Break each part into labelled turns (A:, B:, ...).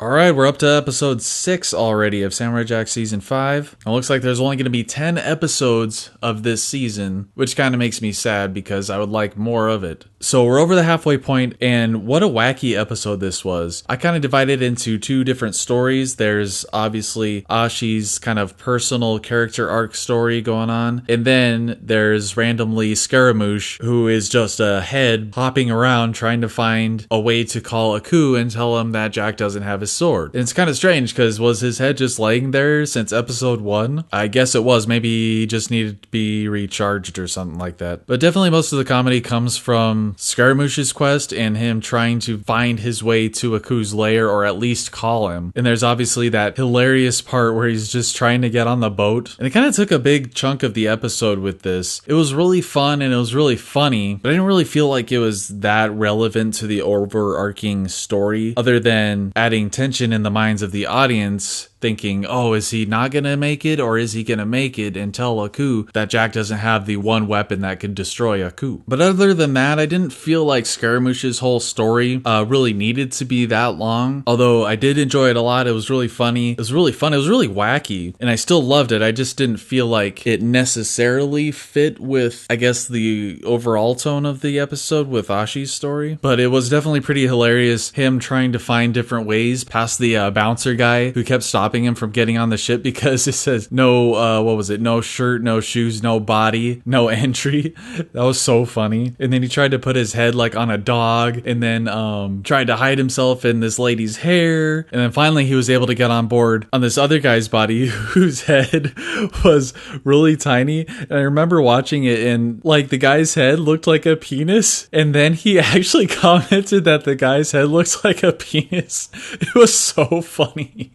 A: Alright, we're up to episode 6 already of Samurai Jack Season 5. It looks like there's only going to be 10 episodes of this season, which kind of makes me sad because I would like more of it. So we're over the halfway point, and what a wacky episode this was. I kind of divided into two different stories. There's obviously Ashi's kind of personal character arc story going on, and then there's randomly Scaramouche, who is just a head hopping around trying to find a way to call Aku and tell him that Jack doesn't have his sword. And it's kind of strange because was his head just laying there since episode 1? I guess it was. Maybe he just needed to be recharged or something like that. But definitely most of the comedy comes from Scaramouche's quest and him trying to find his way to Aku's lair, or at least call him. And there's obviously that hilarious part where he's just trying to get on the boat. And it kind of took a big chunk of the episode with this. It was really fun and it was really funny, but I didn't really feel like it was that relevant to the overarching story, other than adding tension in the minds of the audience, thinking, oh, is he not gonna make it, or is he gonna make it and tell Aku that Jack doesn't have the one weapon that could destroy Aku? But other than that, I didn't feel like Scaramouche's whole story really needed to be that long, although I did enjoy it a lot. It was really funny. It was really fun. It was really wacky, and I still loved it. I just didn't feel like it necessarily fit with, I guess, the overall tone of the episode with Ashi's story. But it was definitely pretty hilarious, him trying to find different ways past the bouncer guy who kept stopping him from getting on the ship because it says no, no shirt, no shoes, no body, no entry. That was so funny. And then he tried to put his head like on a dog, and then tried to hide himself in this lady's hair. And then finally he was able to get on board on this other guy's body whose head was really tiny. And I remember watching it, and like the guy's head looked like a penis, and then he actually commented that the guy's head looks like a penis. It was so funny.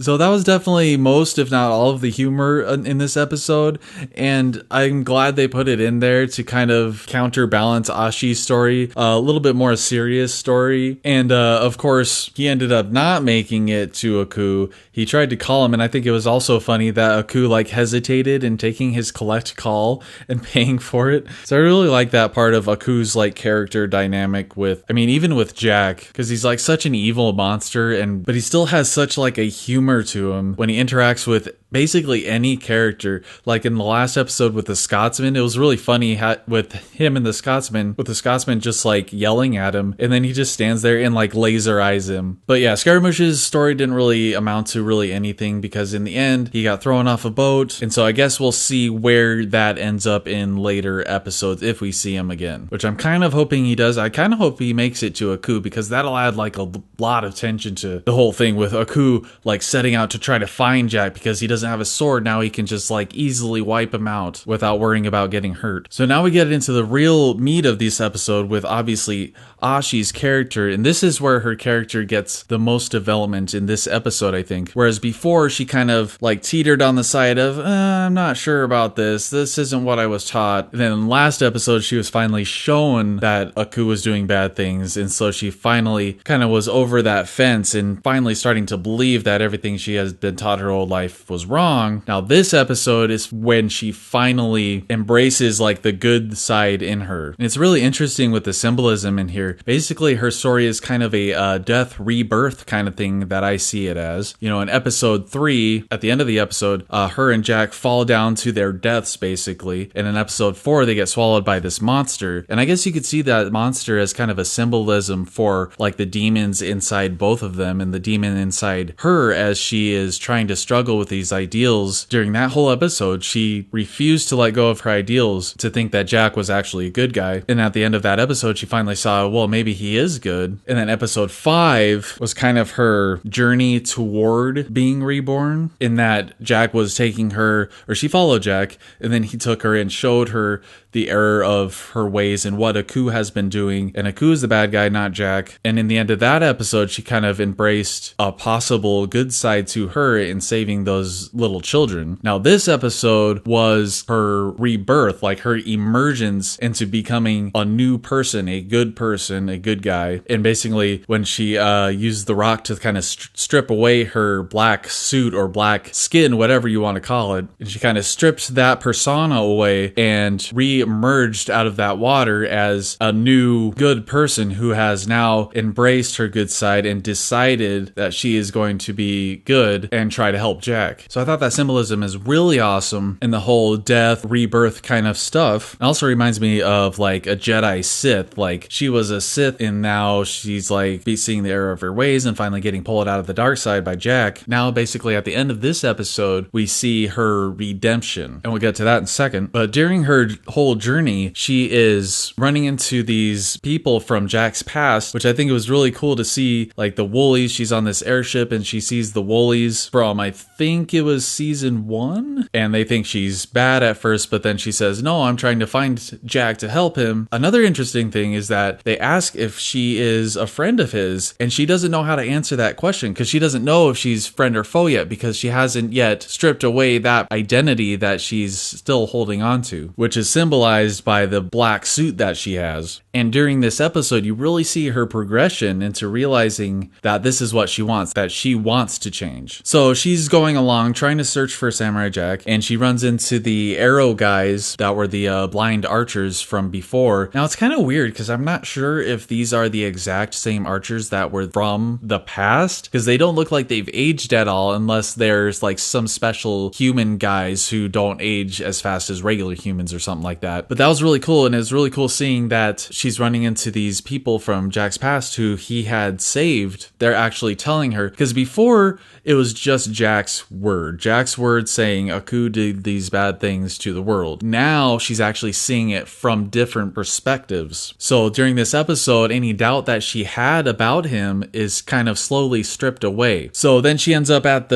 A: So that was definitely most, if not all, of the humor in this episode, and I'm glad they put it in there to kind of counterbalance Ashi's story, a little bit more serious story. And of course, he ended up not making it to Aku. He tried to call him, and I think it was also funny that Aku like hesitated in taking his collect call and paying for it. So I really like that part of Aku's like character dynamic with, I mean, even with Jack, because he's like such an evil monster, but he still has such like a humor to him when he interacts with basically any character. Like in the last episode with the Scotsman, it was really funny with him and the Scotsman, with the Scotsman just like yelling at him, and then he just stands there and like laser eyes him. But yeah, Scaramouche's story didn't really amount to really anything, because in the end he got thrown off a boat, and so I guess we'll see where that ends up in later episodes if we see him again, which I'm kind of hoping he does. I kind of hope he makes it to Aku, because that'll add like a lot of tension to the whole thing, with Aku like setting out to try to find Jack because he doesn't have a sword. Now he can just like easily wipe him out without worrying about getting hurt. So now we get into the real meat of this episode with obviously Ashi's character, and this is where her character gets the most development in this episode, I think. Whereas before she kind of like teetered on the side of I'm not sure about this isn't what I was taught. And then last episode she was finally shown that Aku was doing bad things, and so she finally kind of was over that fence and finally starting to believe that everything she has been taught her whole life was wrong. Now this episode is when she finally embraces like the good side in her. And it's really interesting with the symbolism in here. Basically her story is kind of a death rebirth kind of thing that I see it as. You know, in episode 3, at the end of the episode, her and Jack fall down to their deaths basically. And in episode 4 they get swallowed by this monster. And I guess you could see that monster as kind of a symbolism for like the demons inside both of them, and the demon inside her as she is trying to struggle with these ideals. During that whole episode, she refused to let go of her ideals to think that Jack was actually a good guy. And at the end of that episode, she finally saw, well, maybe he is good. And then episode 5 was kind of her journey toward being reborn, in that Jack was taking her, or she followed Jack, and then he took her and showed her the error of her ways and what Aku has been doing. And Aku is the bad guy, not Jack. And in the end of that episode, she kind of embraced a possible good side to her in saving those little children. Now, this episode was her rebirth, like her emergence into becoming a new person, a good guy. And basically, when she used the rock to kind of strip away her black suit or black skin, whatever you want to call it, and she kind of stripped that persona away and re-emerged out of that water as a new good person who has now embraced her good side and decided that she is going to be good and try to help Jack. So I thought that symbolism is really awesome in the whole death, rebirth kind of stuff. It also reminds me of like a Jedi Sith. Like she was a Sith and now she's like seeing the error of her ways and finally getting pulled out of the dark side by Jack. Now basically at the end of this episode, we see her redemption. And we'll get to that in a second. But during her whole journey, she is running into these people from Jack's past, which I think it was really cool to see, like the Woolies. She's on this airship and she sees the Woolies from, I think it was season 1, and they think she's bad at first, but then she says, no, I'm trying to find Jack to help him. Another interesting thing is that they ask if she is a friend of his, and she doesn't know how to answer that question because she doesn't know if she's friend or foe yet because she hasn't yet stripped away that identity that she's still holding on to, which is symbolized by the black suit that she has. And during this episode, you really see her progression into realizing that this is what she wants, that she wants to change. So she's going along trying to search for Samurai Jack, and she runs into the arrow guys that were the blind archers from before. Now it's kind of weird because I'm not sure if these are the exact same archers that were from the past, because they don't look like they've aged at all unless there's like some special human guys who don't age as fast as regular humans or something like that. But that was really cool, and it was really cool seeing that she's running into these people from Jack's past who he had saved. They're actually telling her, because before it was just Jack's word saying Aku did these bad things to the world. Now she's actually seeing it from different perspectives. So during this episode, any doubt that she had about him is kind of slowly stripped away. So then she ends up at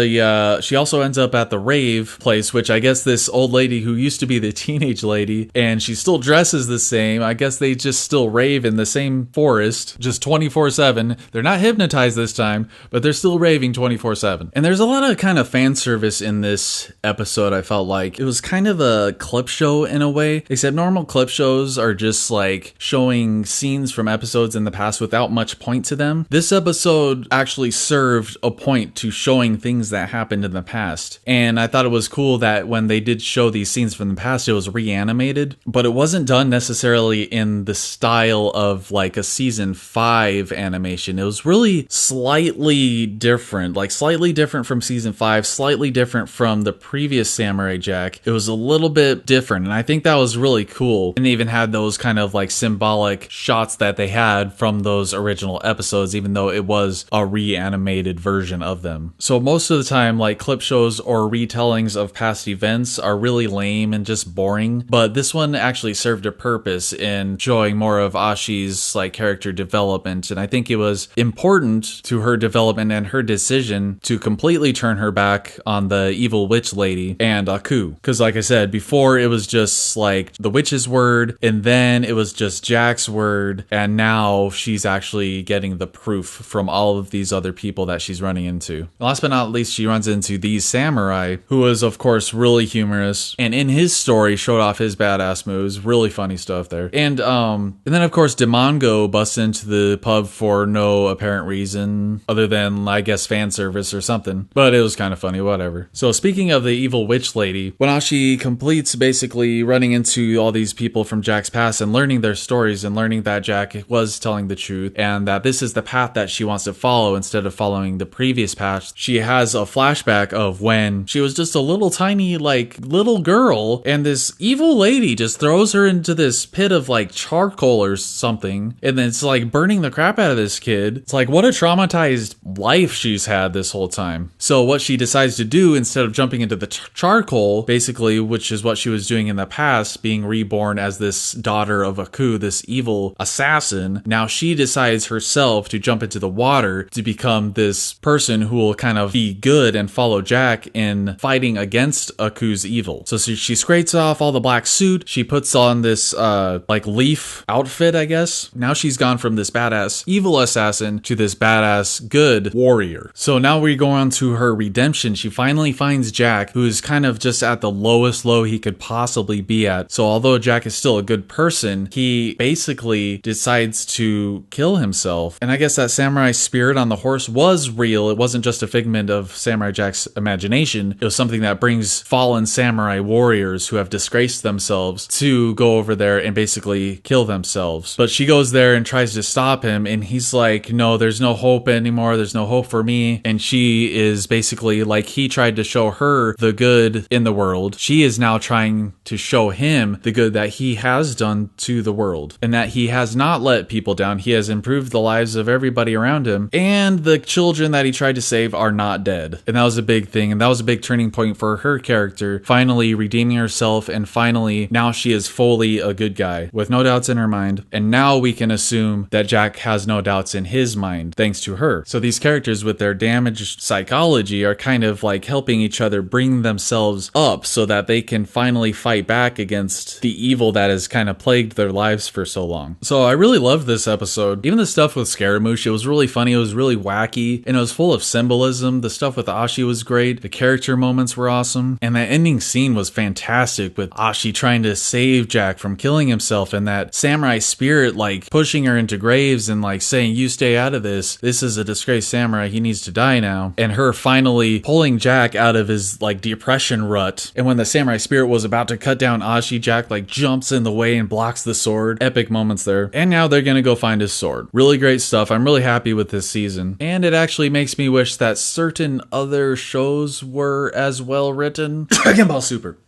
A: she also ends up at the rave place, which I guess this old lady who used to be the teenage lady, and she still dresses the same. I guess they just still rave in the same forest, just 24/7. They're not hypnotized this time, but they're still raving 24/7. And there's a lot of kind of fan service in this episode. I felt like it was kind of a clip show in a way, except normal clip shows are just like showing scenes from episodes in the past without much point to them. This episode actually served a point to showing things that happened in the past. And I thought it was cool that when they did show these scenes from the past, it was reanimated, but it wasn't done necessarily in the style of like a season 5 animation. It was really slightly different, like slightly different from season 5, slightly different from the previous Samurai Jack. It was a little bit different, and I think that was really cool. And they even had those kind of like symbolic shots that they had from those original episodes, even though it was a reanimated version of them. So most of the time, like clip shows or retellings of past events are really lame and just boring, but this one actually served a purpose in showing more of Ashi's like character development, and I think it was important to her development and her decision to completely turn her back on the evil witch lady and Aku. Because like I said, before it was just like the witch's word, and then it was just Jack's word, and now she's actually getting the proof from all of these other people that she's running into. Last but not least, she runs into these samurai, who was of course really humorous, and in his story showed off his badass moves, really funny stuff there. And then of course Demongo busts into the pub for no apparent reason other than I guess fan service or something, but it was kind of funny, whatever. So speaking of the evil witch lady, when Ashi completes basically running into all these people from Jack's past and learning their stories and learning that Jack was telling the truth and that this is the path that she wants to follow instead of following the previous path, she has a flashback of when she was just a little tiny like little girl and this evil lady just throws her into this pit of like charcoal or something, and then it's like burning the crap out of this kid. It's like, what a traumatized life she's had this whole time. So what she decides to do, instead of jumping into the charcoal, basically, which is what she was doing in the past, being reborn as this daughter of Aku, this evil assassin, now she decides herself to jump into the water to become this person who will kind of be good and follow Jack in fighting against Aku's evil. So she scrapes off all the black suit, she puts on this like leaf outfit, I guess. Now she's gone from this badass evil assassin to this badass good warrior. So now we go on to her redemption. She finally finds Jack, who is kind of just at the lowest low he could possibly be at. So although Jack is still a good person, he basically decides to kill himself. And I guess that samurai spirit on the horse was real. It wasn't just a figment of Samurai Jack's imagination. It was something that brings fallen samurai warriors who have disgraced themselves to go over there and basically kill themselves. But she goes there and tries to stop him, and he's like, no, there's no hope anymore. There's no hope for me. And she is basically like, he tried to show her the good in the world. She is now trying to show him the good that he has done to the world, and that he has not let people down. He has improved the lives of everybody around him, and the children that he tried to save are not dead. And that was a big thing, and that was a big turning point for her character, finally redeeming herself, and finally now she is fully a good guy with no doubts in her mind. And now we can assume that Jack has no doubts in his mind thanks to her. So these characters with their damaged psychology are kind of like helping each other bring themselves up so that they can finally fight back against the evil that has kind of plagued their lives for so long. So I really loved this episode. Even the stuff with Scaramouche, it was really funny, it was really wacky, and it was full of symbolism. The stuff with Ashi was great, the character moments were awesome, and that ending scene was fantastic with Ashi trying to save Jack from killing himself, and that samurai spirit like pushing her into graves and like saying, you stay out of this is a disgraced samurai, he needs to die now, and her finally pulling Jack out of his like depression rut. And when the samurai spirit was about to cut down Ashi, Jack like jumps in the way and blocks the sword. Epic moments there. And now they're gonna go find his sword. Really great stuff. I'm really happy with this season, and it actually makes me wish that certain other shows were as well written. Dragon Ball Super.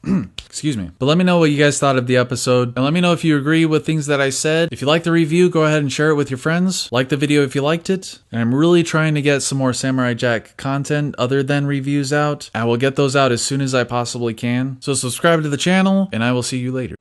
A: Excuse me. But let me know what you guys thought of the episode, and let me know if you agree with things that I said. If you like the review, go ahead and share it with your friends. Like the video if you liked it. And I'm really trying to get some more Samurai Jack content other than reviews out. I will get those out as soon as I possibly can. So subscribe to the channel, and I will see you later.